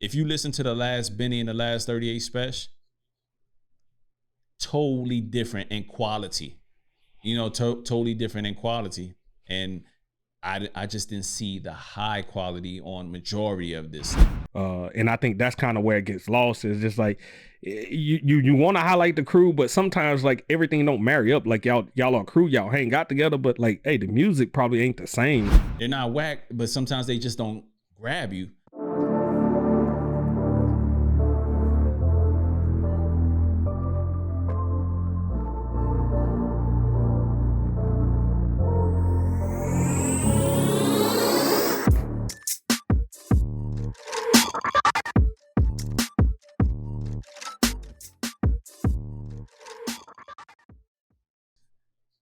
If you listen to the last Benny and the last 38 Spesh, totally different in quality. Totally different in quality. And I just didn't see the high quality on majority of this. And I think that's kind of where it gets lost. Is just like you want to highlight the crew, but sometimes like everything don't marry up. Like y'all are a crew, y'all hang out together, but like, hey, the music probably ain't the same. They're not whack, but sometimes they just don't grab you.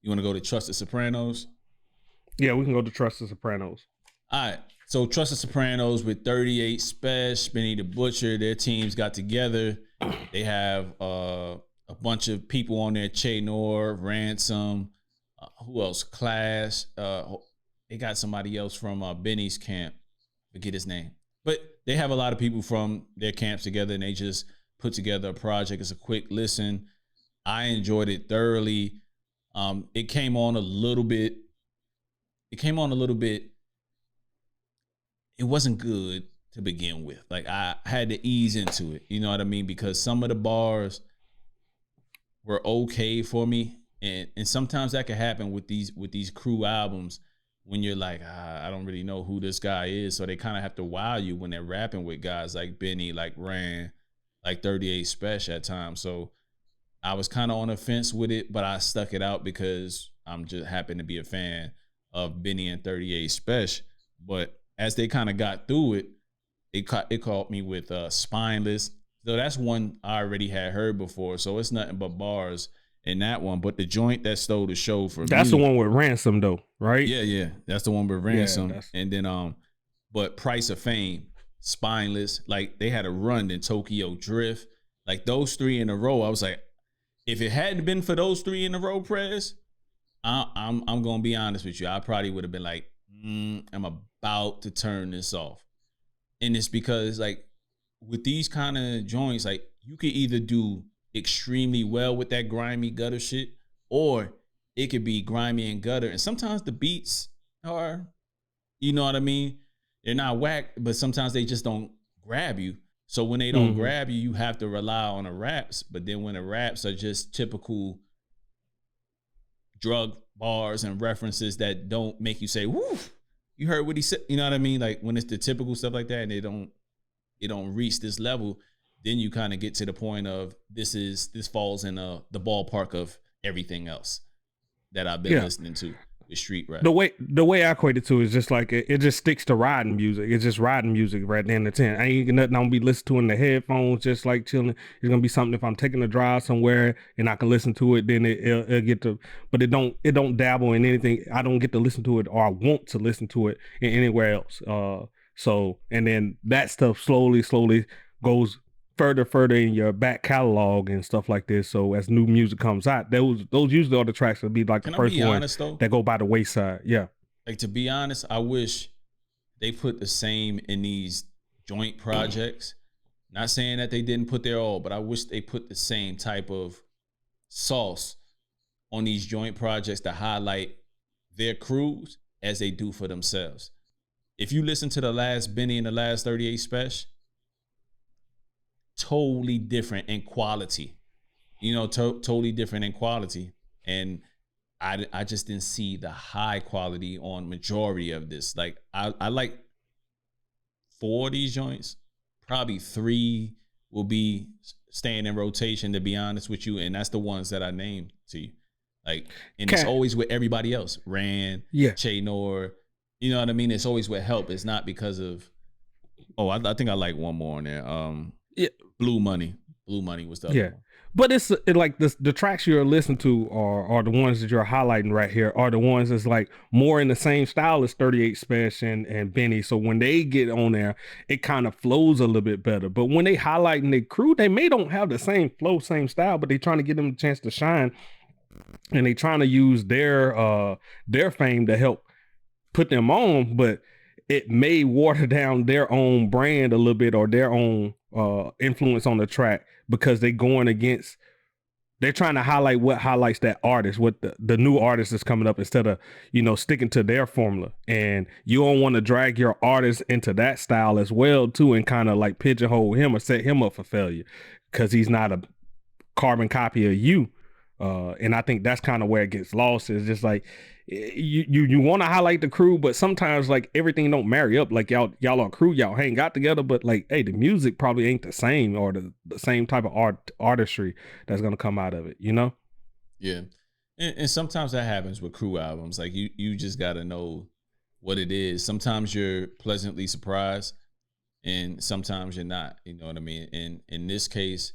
You want to go to Trust the Sopranos? Yeah, we can go to Trust the Sopranos. All right. So Trust the Sopranos with 38 Spesh, Benny the Butcher, their teams got together. They have a bunch of people on there, Che Noir, Ransom, who else? Clash. They got somebody else from Benny's camp. Forget his name. But they have a lot of people from their camps together, and they just put together a project. It's a quick listen. I enjoyed it thoroughly. It came on a little bit. It wasn't good to begin with. Like I had to ease into it. You know what I mean? Because some of the bars were okay for me. And sometimes that can happen with these crew albums when you're like, I don't really know who this guy is. So they kind of have to wow you when they're rapping with guys like Benny, like Ran, like 38 Spesh at times. So I was kind of on the fence with it, but I stuck it out because I'm just happen to be a fan of Benny and 38 Spesh. But as they kind of got through it, it caught me with Spineless. So that's one I already had heard before. So it's nothing but bars in that one. But the joint that stole the show for me. That's the one with Ransom though, right? Yeah. That's the one with Ransom. Yeah, and then but Price of Fame, Spineless, like they had a run in Tokyo Drift. Like those three in a row, I was like, if it hadn't been for those three in a row, Prez, I'm gonna be honest with you. I probably would have been like, I'm about to turn this off. And it's because like with these kind of joints, like you could either do extremely well with that grimy gutter shit, or it could be grimy and gutter. And sometimes the beats are, you know what I mean? They're not whack, but sometimes they just don't grab you. So when they don't grab you, you have to rely on the raps. But then when the raps are just typical drug bars and references that don't make you say, woo, you heard what he said. You know what I mean? Like when it's the typical stuff like that and they don't reach this level, then you kind of get to the point of this falls in the ballpark of everything else that I've been listening to. Street rap. The way I equate it to is just like it just sticks to riding music. It's just riding music right there in the tent. I ain't nothing I'm gonna be listening to in the headphones, just like chilling. It's gonna be something if I'm taking a drive somewhere and I can listen to it, then it'll get to, but it don't dabble in anything. I don't get to listen to it, or I want to listen to it in anywhere else. So and then that stuff slowly goes further in your back catalog and stuff like this. So as new music comes out, those usually are the tracks that be like the first one that go by the wayside. Yeah. Like to be honest, I wish they put the same in these joint projects. Not saying that they didn't put their all, but I wish they put the same type of sauce on these joint projects to highlight their crews as they do for themselves. If you listen to the last Benny and the last 38 Spesh, totally different in quality, totally different in quality. And I just didn't see the high quality on majority of this. Like I like 4 of these joints, probably 3 will be staying in rotation, to be honest with you. And that's the ones that I named to you. Like, and it's always with everybody else. Ran, Che Noir, you know what I mean? It's always with help. It's not because of, I think I like one more on there. Blue Money was the other one. But it's like the tracks you're listening to are the ones that you're highlighting right here are the ones that's like more in the same style as 38 Spesh and Benny. So when they get on there, it kind of flows a little bit better. But when they highlighting their crew, they may don't have the same flow, same style, but they trying to get them a chance to shine, and they trying to use their fame to help put them on. But it may water down their own brand a little bit or their own influence on the track because they're trying to highlight what highlights that artist, what the new artist is coming up instead of, sticking to their formula. And you don't want to drag your artist into that style as well too, and kind of like pigeonhole him or set him up for failure because he's not a carbon copy of you. And I think that's kind of where it gets lost. It's just like you want to highlight the crew, but sometimes like everything don't marry up. Like y'all are a crew, y'all hang out together, but like, hey, the music probably ain't the same or the same type of artistry that's gonna come out of it, Yeah. And sometimes that happens with crew albums. Like you just gotta know what it is. Sometimes you're pleasantly surprised and sometimes you're not. You know what I mean? And in this case,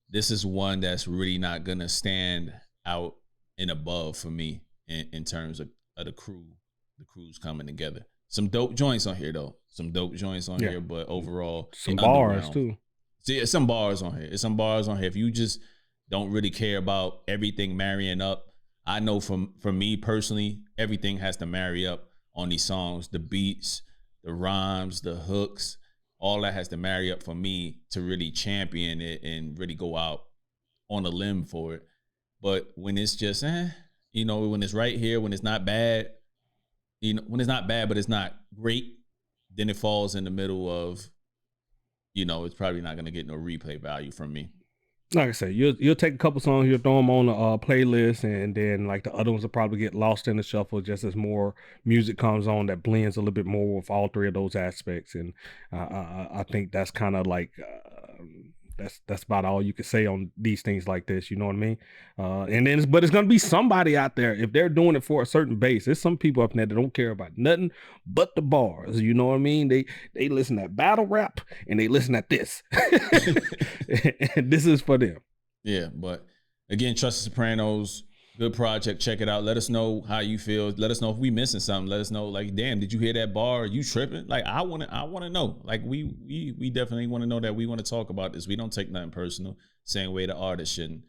this is one that's really not gonna stand out and above for me in terms of the crews coming together. Some dope joints on here though. Here, but overall, some bars too. See, it's some bars on here. If you just don't really care about everything marrying up, I know for me personally, everything has to marry up on these songs. The beats, the rhymes, the hooks, all that has to marry up for me to really champion it and really go out on a limb for it. But when it's just, when it's right here, when it's not bad, when it's not bad, but it's not great, then it falls in the middle of, it's probably not going to get no replay value from me. Like I said, you'll take a couple songs, you'll throw them on a playlist, and then like the other ones will probably get lost in the shuffle just as more music comes on that blends a little bit more with all three of those aspects. And I think that's kind of like that's about all you can say on these things like this. You know what I mean? But it's gonna be somebody out there if they're doing it for a certain base. There's some people up there that don't care about nothing but the bars. You know what I mean? They listen to battle rap and they listen at this. And this is for them. Yeah, but again, Trust the Sopranos, good project. Check it out. Let us know how you feel. Let us know if we missing something. Let us know, like, damn, did you hear that bar? Are you tripping? Like, I want to know. Like, we definitely want to know that. We want to talk about this. We don't take nothing personal. Same way the artist shouldn't.